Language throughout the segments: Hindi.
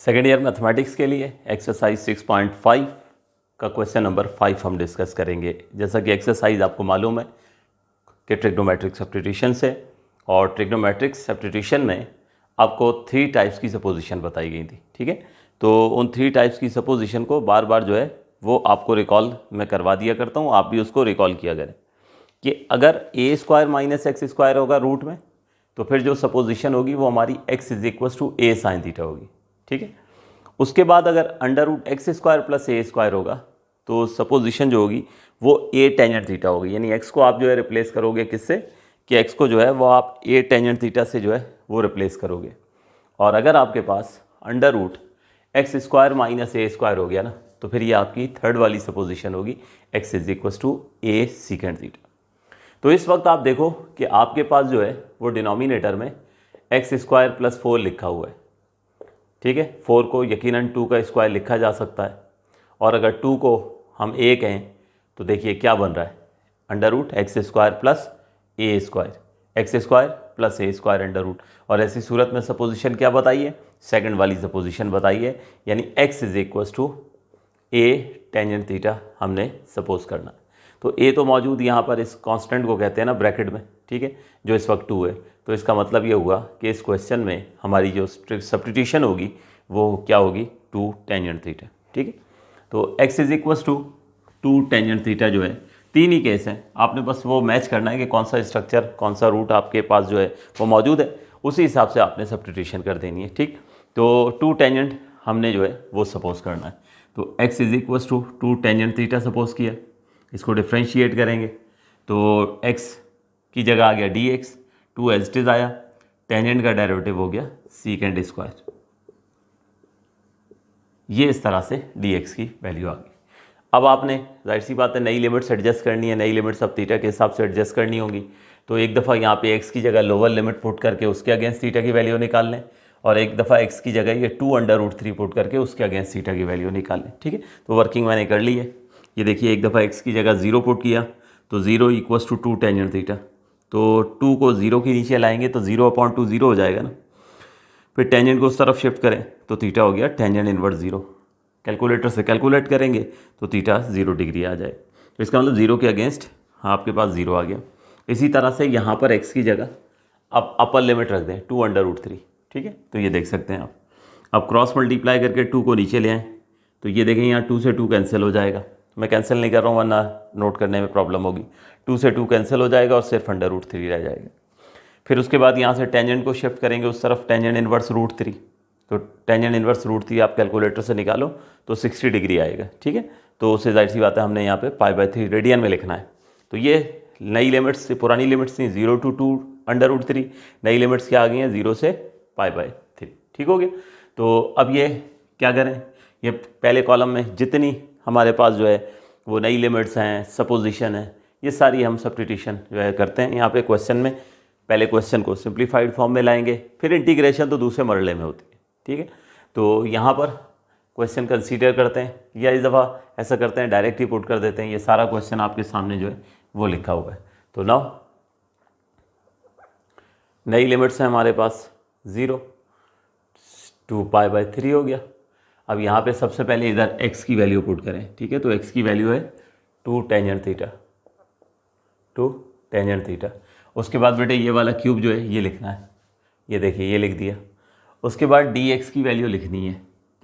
सेकेंड ईयर मैथमेटिक्स के लिए एक्सरसाइज 6.5 का क्वेश्चन नंबर 5 हम डिस्कस करेंगे। जैसा कि एक्सरसाइज आपको मालूम है कि ट्रिग्नोमेट्रिक सब्स्टिट्यूशन से, और ट्रिग्नोमेट्रिक सब्स्टिट्यूशन में आपको 3 टाइप्स की सपोजिशन बताई गई थी। ठीक है, तो उन 3 टाइप्स की सपोजिशन को बार बार जो है वो आपको रिकॉल मैं करवा दिया करता हूँ, आप भी उसको रिकॉल किया करें कि अगर a square minus x square होगा रूट में, तो फिर जो सपोजिशन होगी वो हमारी x is equal to a sine theta होगी। ठीक है, उसके बाद अगर under root x square plus a square होगा तो सपोजिशन जो होगी वो ए टेंजेंट थीटा होगी। यानी x को आप जो है रिप्लेस करोगे किससे, कि x को जो है वो आप ए टेंजेंट थीटा से जो है वो रिप्लेस करोगे। और अगर आपके पास under root x square minus a square हो गया ना, तो फिर ये आपकी थर्ड वाली सपोजिशन होगी x is equal to a secant theta. तो इस वक्त आप देखो कि आपके पास जो है वो डिनोमिनेटर में एक्स स्क्वायर प्लस 4 लिखा हुआ है। ठीक है, 4 को यकीनन 2 का स्क्वायर लिखा जा सकता है, और अगर 2 को हम ए कहें तो देखिए क्या बन रहा है, under root x square plus a square, x square plus a square under root. और ऐसी सूरत में सपोजिशन क्या बताइए, सेकंड वाली सपोजिशन बताइए, यानी x is equal to a tangent theta हमने सपोज करना है। तो ए तो मौजूद यहाँ पर इस कांस्टेंट को कहते हैं ना ब्रैकेट में, ठीक है, जो इस वक्त 2 है। तो इसका मतलब ये हुआ कि इस क्वेश्चन में हमारी जो सब्स्टिट्यूशन होगी वो क्या होगी, 2 टेंजेंट थीटा। ठीक है, तो x is equal to 2 tangent theta जो है, 3 ही केस हैं, आपने बस वो मैच करना है कि कौन सा स्ट्रक्चर कौन सा रूट आपके पास जो है वो मौजूद है, उसी हिसाब से आपने सब्स्टिट्यूशन कर देनी है। ठीक, तो 2 टेंजेंट हमने जो है वो सपोज करना है। तो x is equal to 2 tangent theta suppose किया, इसको डिफ्रेंशिएट करेंगे तो x की जगह आ गया dx, 2 एज इट इज आया, टेंजेंट का डेरिवेटिव हो गया सीकेंड स्क्वायर। ये इस तरह से dx की वैल्यू आ गई। अब आपने जाहिर सी बात है नई लिमिट्स एडजस्ट करनी है, नई लिमिट्स अब थीटा के हिसाब से एडजस्ट करनी होंगी। तो एक दफ़ा यहाँ पे x की जगह लोअर लिमिट पुट करके उसके अगेंस्ट थीटा की वैल्यू निकाल लें, और एक दफ़ा x की जगह ये 2 अंडर रूट 3 पुट करके उसके अगेंस्ट थीटा की वैल्यू निकाल लें। ठीक है, तो वर्किंग मैंने कर ली है। ये देखिए एक दफ़ा x की जगह 0 पुट किया तो 0 इक्वल्स टू 2 टेंजेंट थीटा, तो 2 को 0 के नीचे लाएंगे तो 0/2 0 हो जाएगा ना। फिर टेंजेंट को उस तरफ शिफ्ट करें तो थीटा हो गया टेंजेंट इनवर्स 0। कैलकुलेटर से कैलकुलेट करेंगे तो थीटा 0 डिग्री आ जाए। तो इसका मतलब 0 के अगेंस्ट आपके पास 0 आ गया। इसी तरह से यहाँ पर x की जगह अब अपर लिमिट रख दें 2 अंडर रूट 3। ठीक है, तो ये देख सकते हैं आप। अब क्रॉस मल्टीप्लाई करके 2 को नीचे ले आएँ तो ये देखें यहाँ 2 से 2 कैंसिल हो जाएगा। मैं कैंसिल नहीं कर रहा हूँ वरना नोट करने में प्रॉब्लम होगी। 2 से 2 कैंसिल हो जाएगा और सिर्फ अंडर रूट 3 रह जाएगा। फिर उसके बाद यहाँ से टेंजेंट को शिफ्ट करेंगे उस तरफ, टेंजेंट इनवर्स रूट 3। तो टेंजेंट इनवर्स रूट 3 आप कैलकुलेटर से निकालो तो 60 डिग्री आएगा। ठीक है, तो उससे जाहिर सी बात है हमने यहाँ पे π/3 रेडियन में लिखना है। तो ये नई लिमिट्स से, पुरानी लिमिट्स थी 0 to 2 अंडर रूट 3, नई लिमिट्स क्या आ गई हैं 0 से π/3। ठीक हो गया। तो अब ये क्या करें, ये पहले कॉलम में जितनी हमारे पास जो है वो नई लिमिट्स हैं, सपोजिशन है, ये सारी हम सब्स्टिट्यूशन जो है करते हैं यहाँ पे क्वेश्चन में। पहले क्वेश्चन को सिंप्लीफाइड फॉर्म में लाएंगे, फिर इंटीग्रेशन तो दूसरे मरले में होती है। ठीक है, तो यहाँ पर क्वेश्चन कंसीडर करते हैं, या इस दफ़ा ऐसा करते हैं डायरेक्ट ही पुट कर देते हैं। ये सारा क्वेश्चन आपके सामने जो है वो लिखा हुआ है। तो नाउ नई लिमिट्स हैं हमारे पास 0 2 π/3 हो गया। अब यहाँ पे सबसे पहले इधर x की वैल्यू पुट करें। ठीक है, तो x की वैल्यू है 2 टेंजेंट थीटा, 2 टेंजेंट थीटा। उसके बाद बेटे ये वाला क्यूब जो है ये लिखना है, ये देखिए ये लिख दिया। उसके बाद dx की वैल्यू लिखनी है,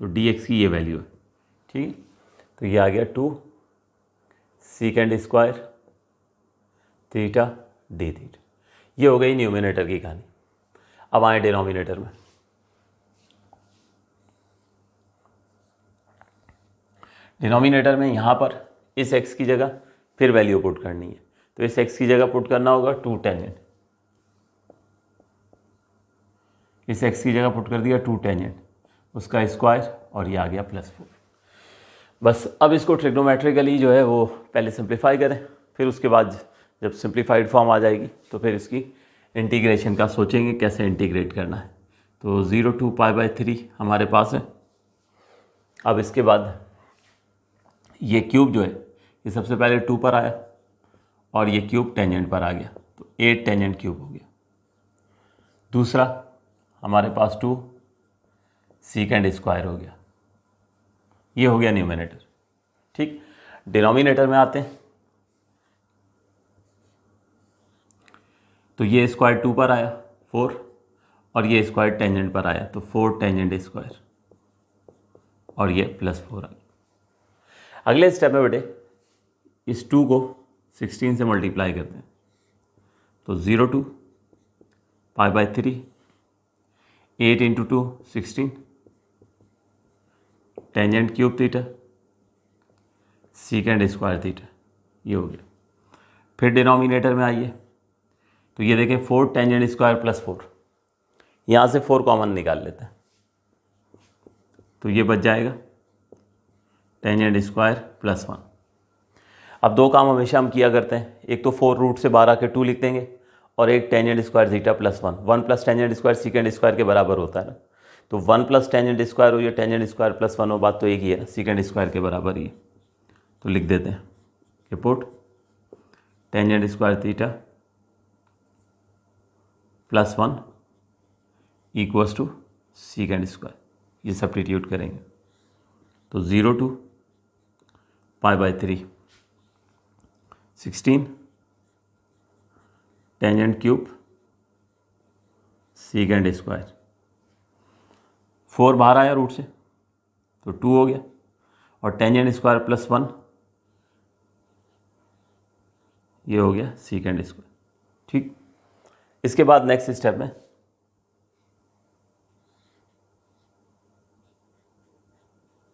तो dx की ये वैल्यू है। ठीक है, तो ये आ गया 2 secant square theta D theta. ये हो गई न्यूमिनेटर की कहानी। अब आए डिनोमिनेटर में। डिनोमिनेटर में यहाँ पर इस x की जगह फिर वैल्यू पुट करनी है, तो इस x की जगह पुट करना होगा 2 टेंजेंट, इस x की जगह पुट कर दिया 2 टेंजेंट, उसका स्क्वायर, और ये आ गया +4। बस अब इसको ट्रिग्नोमेट्रिकली जो है वो पहले सिंप्लीफाई करें, फिर उसके बाद जब सिंप्लीफाइड फॉर्म आ जाएगी तो फिर इसकी इंटीग्रेशन का सोचेंगे कैसे इंटीग्रेट करना है। तो 0 to π/3 हमारे पास है। अब इसके बाद ये क्यूब जो है ये सबसे पहले 2 पर आया और ये क्यूब टेंजेंट पर आ गया, तो 8 टेंजेंट क्यूब हो गया। दूसरा हमारे पास 2 सीकेंड स्क्वायर हो गया, ये हो गया न्यूमरेटर। ठीक, डिनोमिनेटर में आते हैं तो ये स्क्वायर 2 पर आया 4 और ये स्क्वायर टेंजेंट पर आया तो 4 टेंजेंट स्क्वायर और ये +4 आ गया। अगले स्टेप में बेटे इस 2 को 16 से मल्टीप्लाई करते हैं तो 0 to π/3 8 × 2 16 tangent cube theta secant square theta, ये हो गया। फिर डिनोमिनेटर में आइए तो ये देखें 4 टेंजेंट स्क्वायर +4, यहाँ से 4 कॉमन निकाल लेते हैं तो ये बच जाएगा टेंजेंट स्क्वायर +1। अब दो काम हमेशा हम किया करते हैं, एक तो 4 रूट से 12 के 2 लिख देंगे और एक tangent square theta +1, 1 + tangent square secant square के बराबर होता है ना, तो 1 + टेंजेंट स्क्वायर हो या टेंजेंट स्क्वायर +1 हो, बात तो एक ही है, सीकेंड स्क्वायर के बराबर ही है। तो लिख देते हैं कि put tangent square theta +1 equals to secant square, ये सब्स्टिट्यूट करेंगे तो 0 to π/3 16 tangent cube secant square, 4 बाहर आया रूट से तो 2 हो गया और टेंजेंट स्क्वायर +1 ये हो गया सीकेंड स्क्वायर। ठीक, इसके बाद नेक्स्ट स्टेप में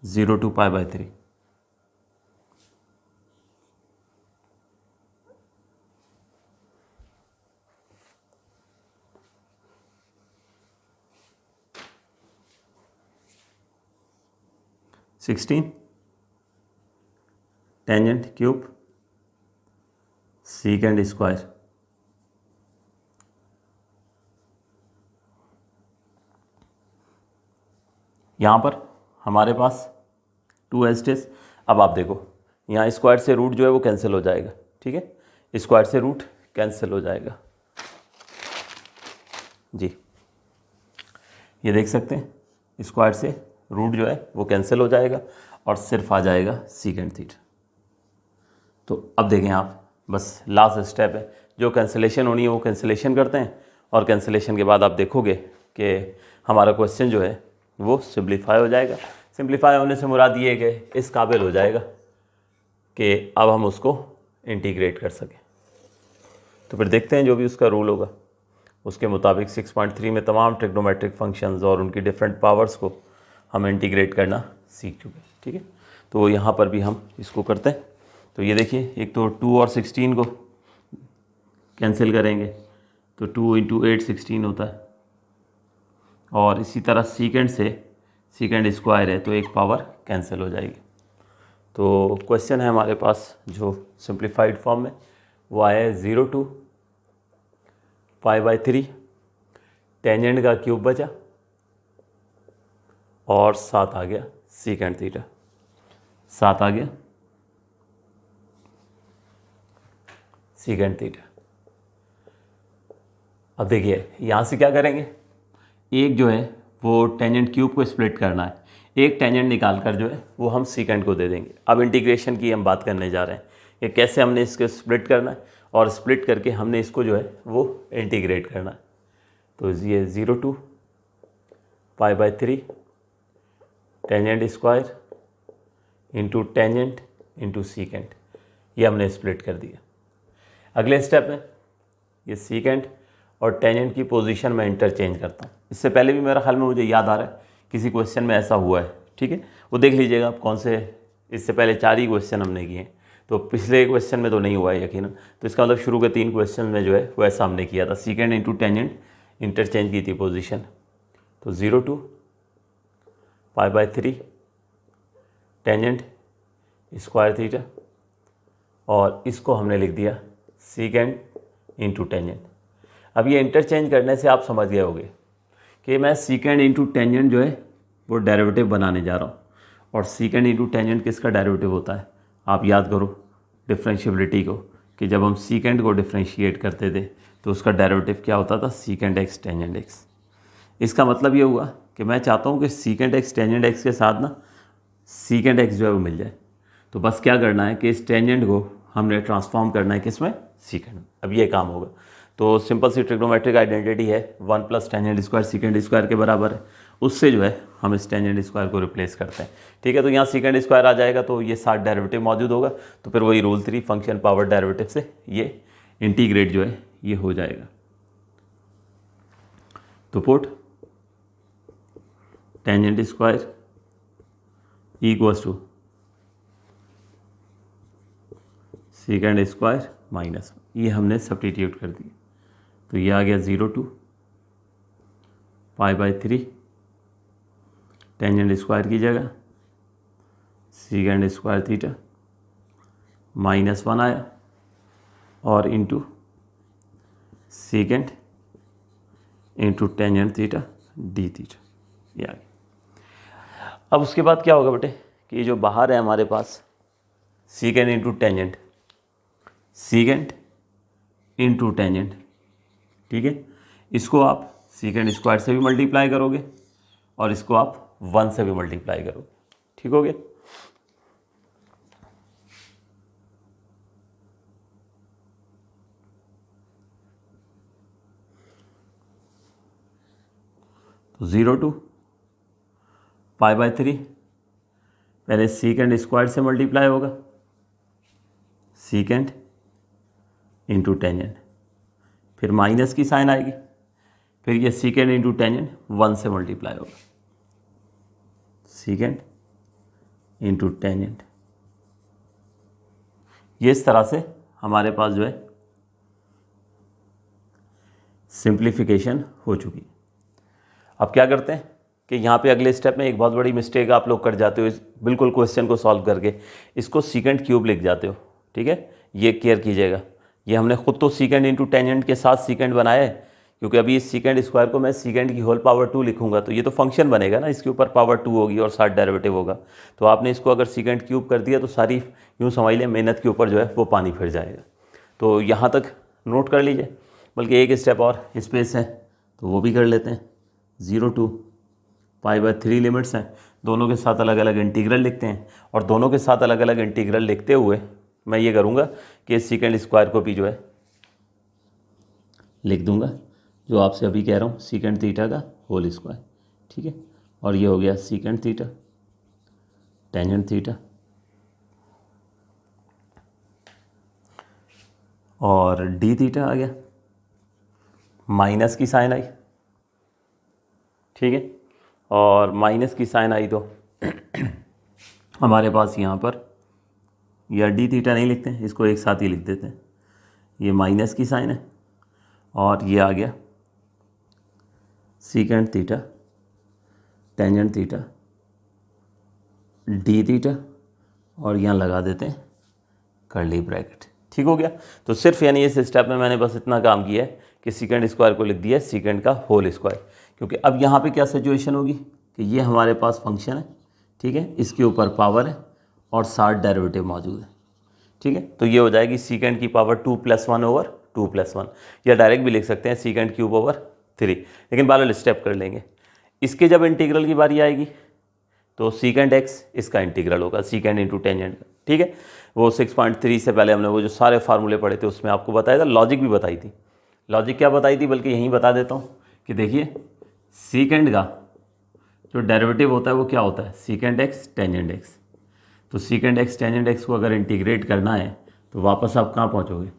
0 to π/3 16 tangent cube secant square, यहाँ पर हमारे पास 2 एज इट इज। अब आप देखो यहाँ स्क्वायर से रूट जो है वो कैंसिल हो जाएगा, ठीक है, स्क्वायर से रूट कैंसिल हो जाएगा जी, ये देख सकते हैं स्क्वायर से रूट जो है वो कैंसिल हो जाएगा और सिर्फ आ जाएगा सीकेंड थीटा। तो अब देखें आप, बस लास्ट स्टेप है, जो कैंसिलेशन होनी है वो कैंसिलेशन करते हैं और कैंसिलेशन के बाद आप देखोगे कि हमारा क्वेश्चन जो है वो सिंप्लीफाई हो जाएगा। सिंप्लीफाई होने से मुराद ये है कि इस काबिल हो जाएगा कि अब हम उसको इंटीग्रेट कर सकें। तो फिर देखते हैं जो भी उसका रूल होगा उसके मुताबिक 6.3 में तमाम ट्रिग्नोमेट्रिक फंक्शंस और उनकी डिफरेंट पावर्स को हम इंटीग्रेट करना सीख चुके हैं, ठीक है। तो यहाँ पर भी हम इसको करते हैं। तो ये देखिए, एक तो 2 और 16 को कैंसिल करेंगे तो 2 × 8 16 होता है और इसी तरह सीकेंड से सीकेंड स्क्वायर है तो एक पावर कैंसिल हो जाएगी। तो क्वेश्चन है हमारे पास जो सिंप्लीफाइड फॉर्म में वो आया है 0 to π/3 टेंजेंट का क्यूब बचा और 7 आ गया सीकेंड थीटा, 7 आ गया सीकेंड थीटा। अब देखिए यहाँ से क्या करेंगे, एक जो है वो टेंजेंट क्यूब को स्प्लिट करना है, एक टेंजेंट निकाल कर जो है वो हम सीकेंड को दे देंगे। अब इंटीग्रेशन की हम बात करने जा रहे हैं कि कैसे हमने इसको स्प्लिट करना है और स्प्लिट करके हमने इसको जो है वो इंटीग्रेट करना है। तो ये 0 to π/3 tangent square into tangent into secant, ये हमने स्प्लिट कर दिया। अगले स्टेप में ये सीकेंड और टेंजेंट की पोजीशन में इंटरचेंज करता हूँ। इससे पहले भी मेरा ख्याल में मुझे याद आ रहा है किसी क्वेश्चन में ऐसा हुआ है, ठीक है, वो देख लीजिएगा आप कौन से, इससे पहले 4 ही क्वेश्चन हमने किए हैं, तो पिछले क्वेश्चन में तो नहीं हुआ है यकीनन। तो इसका मतलब शुरू के 3 क्वेश्चन में जो है वो ऐसा हमने किया था, सीकेंड इंटू टेंजेंट इंटरचेंज की थी पोजीशन। तो 0 to π/3 टेंजेंट स्क्वायर थीटा और इसको हमने लिख दिया सीकेंड इंटू टेंजेंट। अब ये इंटरचेंज करने से आप समझ गए होंगे कि मैं सीकेंड इंटू टेंजेंट जो है वो डेरिवेटिव बनाने जा रहा हूँ। और सीकेंड इंटू टेंजेंट किसका डेरिवेटिव होता है, आप याद करो डिफ्रेंशिएबिलिटी को, कि जब हम सीकेंड को डिफ्रेंशिएट करते थे तो उसका डेरिवेटिव क्या होता था, सीकेंड एक्स टेंजेंट एक्स। इसका मतलब ये हुआ कि मैं चाहता हूँ कि सीकेंड एक्स टेंजेंट एक्स के साथ ना सीकेंड एक्स जो है वो मिल जाए। तो बस क्या करना है कि इस टेंजेंट को हमने ट्रांसफॉर्म करना है किसमें, सीकेंड में। अब ये काम होगा। तो सिंपल सी ट्रिग्नोमेट्रिक आइडेंटिटी है 1 plus tangent square secant square के बराबर है। उससे जो है हम इस टेंजेंट स्क्वायर को रिप्लेस करते हैं। ठीक है, तो यहाँ सीकेंड स्क्वायर आ जाएगा तो ये साथ डेरिवेटिव मौजूद होगा। तो फिर वही रूल 3 फंक्शन पावर डेरिवेटिव से ये इंटीग्रेट जो है ये हो जाएगा। तो put tangent square equals to secant square minus, ये हमने सब्स्टिट्यूट कर दिया। तो ये आ गया 0 टू π/3 टेंजेंट स्क्वायर की जगह सीकेंड स्क्वायर थीटा -1 आया और into सीकेंड into tangent theta D theta, ये आ गया। अब उसके बाद क्या होगा बेटे कि ये जो बाहर है हमारे पास secant into tangent, secant into tangent, ठीक है, इसको आप सीकेंड स्क्वायर से भी मल्टीप्लाई करोगे और इसको आप 1 से भी मल्टीप्लाई करोगे। ठीक हो गया। तो 0 टू π/3 पहले सीकेंड स्क्वायर से मल्टीप्लाई होगा, सीकेंड इंटू टेंजेंट, फिर माइनस की साइन आएगी, फिर ये सीकेंड इंटू टेंजेंट 1 से मल्टीप्लाई होगा, सीकेंड इंटू टेंजेंट। ये इस तरह से हमारे पास जो है सिंप्लीफिकेशन हो चुकी है। अब क्या करते हैं कि यहाँ पे अगले स्टेप में एक बहुत बड़ी मिस्टेक आप लोग कर जाते हो, बिल्कुल क्वेश्चन को सॉल्व करके इसको सीकेंड क्यूब लिख जाते हो। ठीक है, ये केयर कीजिएगा। ये हमने खुद तो सीकेंड इंटू टेंजेंट के साथ सीकेंड बनाया है, क्योंकि अभी इस सीकेंड स्क्वायर को मैं सीकेंड की होल पावर 2 लिखूंगा तो ये तो फंक्शन बनेगा ना, इसके ऊपर पावर 2 होगी और साथ डेरिवेटिव होगा। तो आपने इसको अगर सीकेंड क्यूब कर दिया तो सारी यूँ समझ लें मेहनत के ऊपर जो है वो पानी फिर जाएगा। तो यहाँ तक नोट कर लीजिए, बल्कि एक स्टेप और स्पेस है तो वो भी कर लेते हैं। 0 टू π/3 लिमिट्स हैं, दोनों के साथ अलग अलग इंटीग्रल लिखते हैं और दोनों के साथ अलग अलग इंटीग्रल लिखते हुए मैं ये करूँगा कि सीकेंड स्क्वायर को भी जो है लिख दूंगा, जो आपसे अभी कह रहा हूँ सीकेंड थीटा का होल स्क्वायर। ठीक है, और ये हो गया सीकेंड थीटा टेंजेंट थीटा और डी थीटा आ गया, माइनस की साइन आई। ठीक है, और माइनस की साइन आई तो हमारे पास यहाँ पर या डी थीटा नहीं लिखते हैं, इसको एक साथ ही लिख देते हैं। ये माइनस की साइन है और ये आ गया secant theta tangent theta D theta और यहाँ लगा देते हैं कर्ली ब्रैकेट। ठीक हो गया। तो सिर्फ यानी इस स्टेप में मैंने बस इतना काम किया है कि सीकेंड स्क्वायर को लिख दिया है सीकेंड का होल स्क्वायर, क्योंकि अब यहाँ पे क्या सिचुएशन होगी कि ये हमारे पास फंक्शन है, ठीक है, इसके ऊपर पावर है और साथ डेरिवेटिव मौजूद है। ठीक है, तो ये हो जाएगी सीकेंड की पावर 2 + 1 ओवर 2 + 1, या डायरेक्ट भी लिख सकते हैं सीकेंड क्यूब ओवर 3, लेकिन पैरेलल स्टेप कर लेंगे। इसके जब इंटीग्रल की बारी आएगी तो सीकेंड एक्स इसका इंटीग्रल होगा सीकेंड इंटू टेंजेंट का। ठीक है, वो 6.3 से पहले हमने वो जो सारे फार्मूले पढ़े थे उसमें आपको बताया था, लॉजिक भी बताई थी। लॉजिक क्या बताई थी, बल्कि यहीं बता देता हूँ कि देखिए सीकेंड का जो डेरिवेटिव होता है वो क्या होता है, सीकेंड एक्स टेंजेंट एक्स। तो सीकेंड एक्स टेंजेंट एक्स को अगर इंटीग्रेट करना है तो वापस आप कहाँ पहुँचोगे,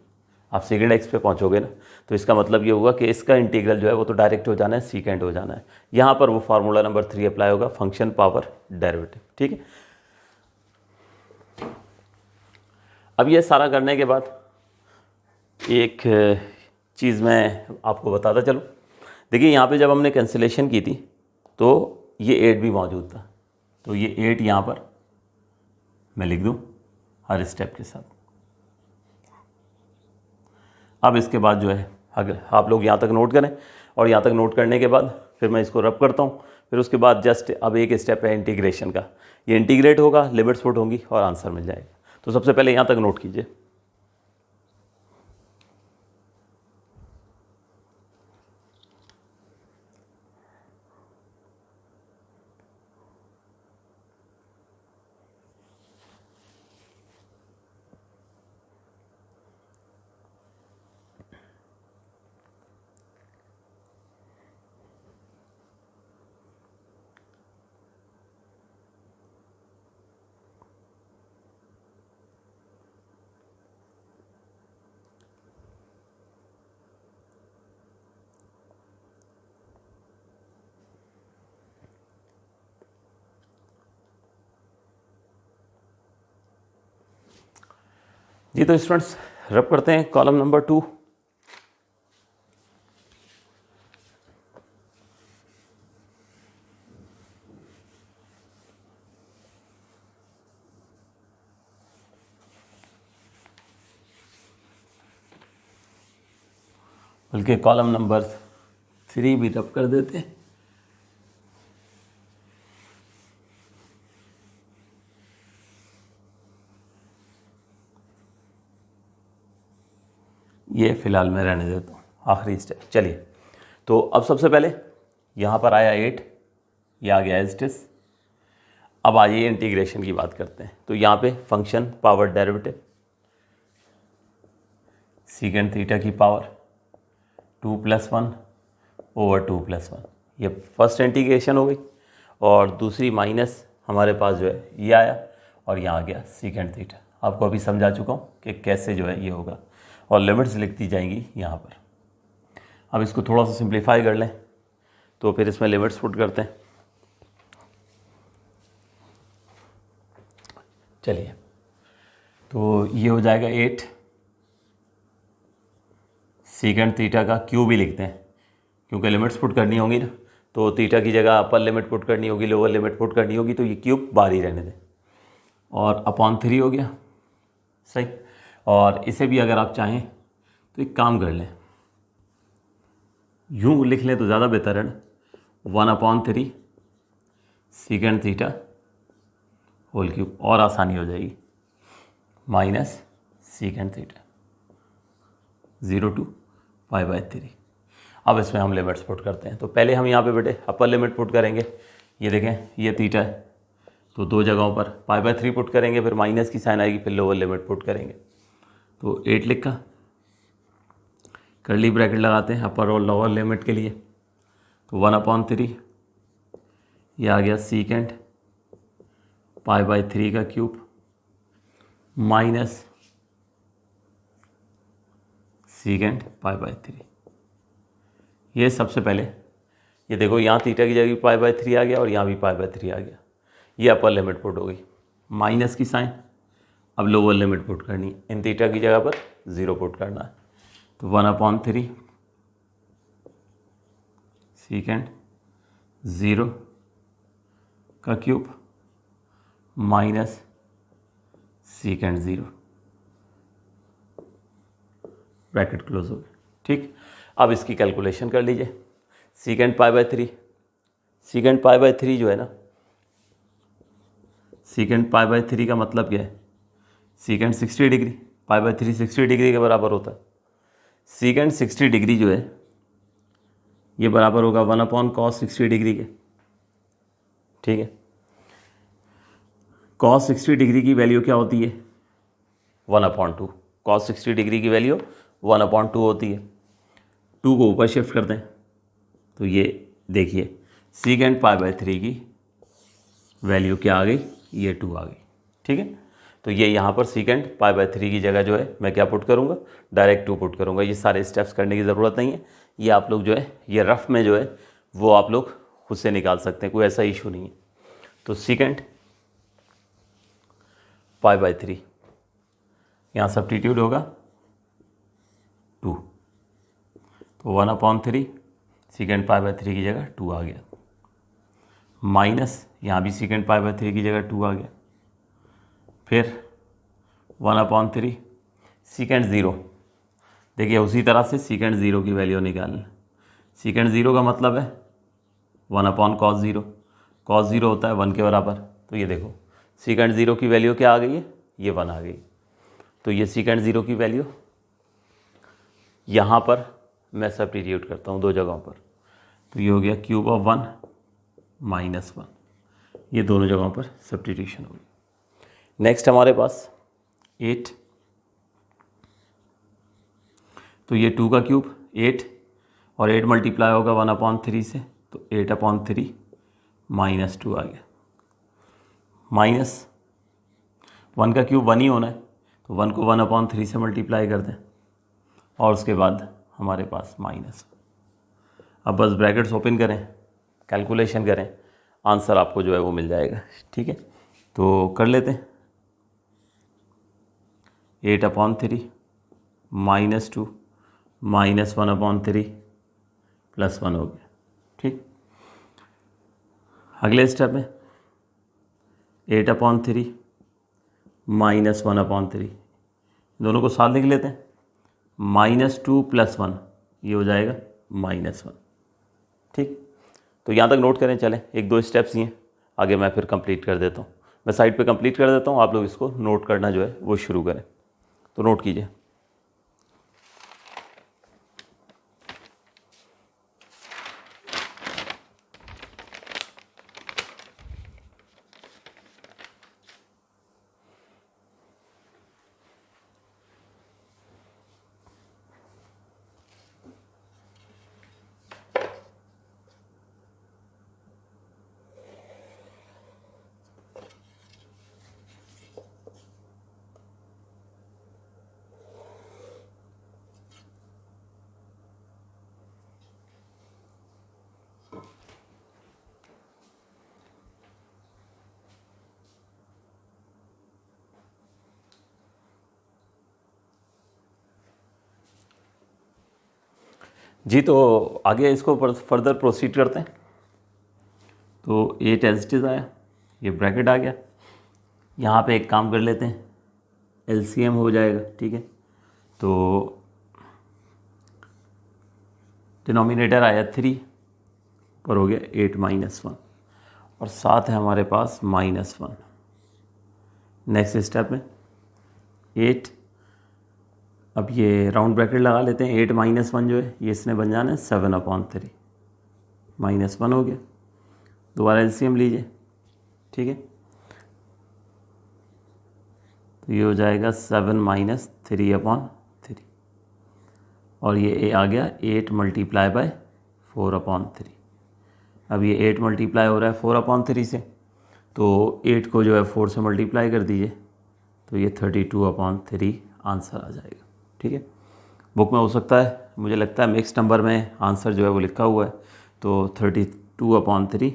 आप सीकेंड एक्स पे पहुँचोगे ना। तो इसका मतलब ये होगा कि इसका इंटीग्रल जो है वो तो डायरेक्ट हो जाना है, सीकेंड हो जाना है। यहाँ पर वो फार्मूला नंबर 3 अप्लाई होगा, फंक्शन पावर डेरिवेटिव। ठीक है, अब ये सारा करने के बाद एक चीज़ मैं आपको बताता चलूँ। देखिए यहाँ पे जब हमने कैंसिलेशन की थी तो ये 8 भी मौजूद था, तो ये 8 यहाँ पर मैं लिख दूँ हर स्टेप के साथ। अब इसके बाद जो है अगर आप लोग यहाँ तक नोट करें और यहाँ तक नोट करने के बाद फिर मैं इसको रब करता हूँ, फिर उसके बाद जस्ट अब एक स्टेप है इंटीग्रेशन का। ये इंटीग्रेट होगा, लिमिट्स पुट होंगी और आंसर मिल जाएगा। तो सबसे पहले यहाँ तक नोट कीजिए। जी तो स्टूडेंट्स रब करते हैं कॉलम नंबर 2। बल्कि कॉलम नंबर 3 भी रब कर देते हैं। ये फ़िलहाल मैं रहने देता हूँ, आखिरी स्टेप। चलिए तो अब सबसे पहले यहाँ पर आया 8, ये आ गया एज इट इज़। अब आ जाइए इंटीग्रेशन की बात करते हैं। तो यहाँ पे function power derivative secant theta की पावर 2 + 1 / 2 + 1, ये फर्स्ट इंटीग्रेशन हो गई। और दूसरी माइनस हमारे पास जो है ये आया और यहाँ आ गया सीकेंड थीटा। आपको अभी समझा चुका हूँ कि कैसे जो है ये होगा, और लिमिट्स लिख दी जाएंगी यहाँ पर। अब इसको थोड़ा सा सिंप्लीफाई कर लें तो फिर इसमें लिमिट्स पुट करते हैं। चलिए तो ये हो जाएगा 8, सीकेंड थीटा का क्यूब ही लिखते हैं क्योंकि लिमिट्स पुट करनी होगी ना, तो थीटा की जगह अपर लिमिट पुट करनी होगी, लोअर लिमिट पुट करनी होगी, तो ये क्यूब बाहर ही रहने दें। और अपॉन 3 हो गया, सही। और इसे भी अगर आप चाहें तो एक काम कर लें, यूँ लिख लें तो ज़्यादा बेहतर है ना, 1/3 सीकेंड थीटा होल क्यूब, और आसानी हो जाएगी, माइनस सीकेंड थीटा 0 to π/3। अब इसमें हम लिमिट्स पुट करते हैं। तो पहले हम यहाँ पे बेटे अपर लिमिट पुट करेंगे। ये देखें ये थीटा है तो दो जगहों पर π/3 पुट करेंगे, फिर माइनस की साइन आएगी, फिर लोअर लिमिट पुट करेंगे। तो 8 लिखा, कर्ली ब्रैकेट लगाते हैं अपर और लोअर लिमिट के लिए। तो 1/3 ये आ गया सीकेंड π/3 का क्यूब माइनस सीकेंड π/3। ये सबसे पहले ये देखो यहाँ थीटा की जगह π/3 आ गया और यहाँ भी π/3 आ गया, ये अपर लिमिट पुट हो गई, माइनस की साइन। अब लोअर लिमिट पुट करनी है, इन थीटा की जगह पर 0 पुट करना है। तो 1/3 सीकेंड 0 का क्यूब माइनस सीकेंड 0, ब्रैकेट क्लोज हो गया, ठीक। अब इसकी कैलकुलेशन कर लीजिए। सीकेंड π/3, सीकेंड π/3 जो है ना, सीकेंड π/3 का मतलब क्या है, सीकेंड 60 डिग्री, π/3 60 डिग्री के बराबर होता है। सीकेंड 60 डिग्री जो है ये बराबर होगा 1/cos 60 डिग्री के, ठीक है। cos 60 डिग्री की वैल्यू क्या होती है, 1/2। cos 60 डिग्री की वैल्यू 1/2 होती है। 2 को ऊपर शिफ्ट कर दें तो ये देखिए सीकेंड π/3 की वैल्यू क्या आ गई, ये 2 आ गई, ठीक है। तो ये यहाँ पर सीकेंड π/3 की जगह जो है मैं क्या पुट करूँगा, डायरेक्ट 2 पुट करूँगा। ये सारे स्टेप्स करने की ज़रूरत नहीं है, ये आप लोग जो है ये रफ में जो है वो आप लोग खुद से निकाल सकते हैं, कोई ऐसा इशू नहीं है। तो सीकेंड π/3 यहाँ सब्स्टिट्यूट होगा 2, तो 1/3 सीकेंड π/3 की जगह 2 आ गया, माइनस यहाँ भी सीकेंड π/3 की जगह 2 आ गया, फिर 1/3 सीकेंड 0। देखिए उसी तरह से सीकेंड 0 की वैल्यू निकालना। सीकेंड 0 का मतलब है 1/cos 0, cos 0 होता है 1 के बराबर। तो ये देखो सीकेंड 0 की वैल्यू क्या आ गई है, ये 1 आ गई। तो ये सीकेंड 0 की वैल्यू यहाँ पर मैं सब्स्टिट्यूट करता हूँ दो जगहों पर, तो ये हो गया क्यूब ऑफ 1 माइनस 1, ये दोनों जगहों पर सब्स्टिट्यूशन होगी। नेक्स्ट हमारे पास 8, तो ये 2 का क्यूब 8 और 8 मल्टीप्लाई होगा 1/3 से, तो 8/3 माइनस 2 आ गया, माइनस 1 का क्यूब 1 ही होना है, तो 1 को 1/3 से मल्टीप्लाई कर दें और उसके बाद हमारे पास माइनस। अब बस ब्रैकेट्स ओपन करें, कैलकुलेशन करें, आंसर आपको जो है वो मिल जाएगा, ठीक है। तो कर लेते हैं 8/3 -2 -1/3 +1 हो गया। ठीक, अगले स्टेप में 8/3 -1/3, दोनों को साथ लिख लेते हैं। -2 + 1 ये हो जाएगा -1। ठीक, तो यहाँ तक नोट करें। चलें, 1-2 स्टेप्स ही हैं, आगे मैं फिर कंप्लीट कर देता हूँ। मैं साइड पे कंप्लीट कर देता हूँ, आप लोग इसको नोट करना जो है वो शुरू करें। तो नोट कीजिए। जी, तो आगे इसको फर्दर प्रोसीड करते हैं। तो 8 एज इट इज़ आया, ये ब्रैकेट आ गया। यहाँ पे एक काम कर लेते हैं, एलसीएम हो जाएगा। ठीक है, तो डिनोमिनेटर आया 3 पर हो गया 8 -1 और साथ है हमारे पास -1। नेक्स्ट स्टेप में 8, अब ये राउंड ब्रैकेट लगा लेते हैं। 8 -1 जो है ये इसने बन जाना है 7/3, -1 हो गया। दोबारा एलसीएम लीजिए। ठीक है, तो ये हो जाएगा 7 - 3/3 और ये आ गया 8 × 4/3। अब ये 8 मल्टीप्लाई हो रहा है 4/3 से, तो 8 को जो है 4 से मल्टीप्लाई कर दीजिए, तो ये 32/3 आंसर आ जाएगा। ठीक है, बुक में हो सकता है, मुझे लगता है मिक्स नंबर में आंसर जो है वो लिखा हुआ है, तो 32/3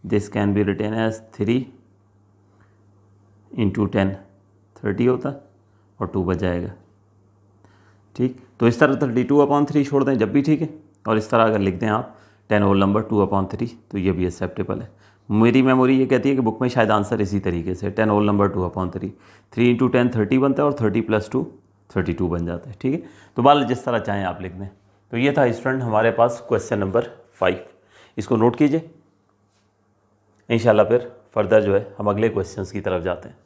this can be written as 3 × 10, 30 होता है और 2 बच जाएगा। ठीक, तो इस तरह 32/3 छोड़ दें जब भी, ठीक है। और इस तरह अगर लिख दें आप 10 होल नंबर 2/3, तो ये भी एक्सेप्टेबल है। मेरी मेमोरी ये कहती है कि बुक में शायद आंसर इसी तरीके से 10 होल नंबर 2/3, 3 × 10 30 बनता है और 30 + 2 32 बन जाता है। ठीक है, तो बाल जिस तरह चाहें आप लिख दें। तो ये था स्टूडेंट हमारे पास क्वेश्चन नंबर 5, इसको नोट कीजिए। इंशाल्लाह फिर फर्दर जो है हम अगले क्वेश्चंस की तरफ जाते हैं।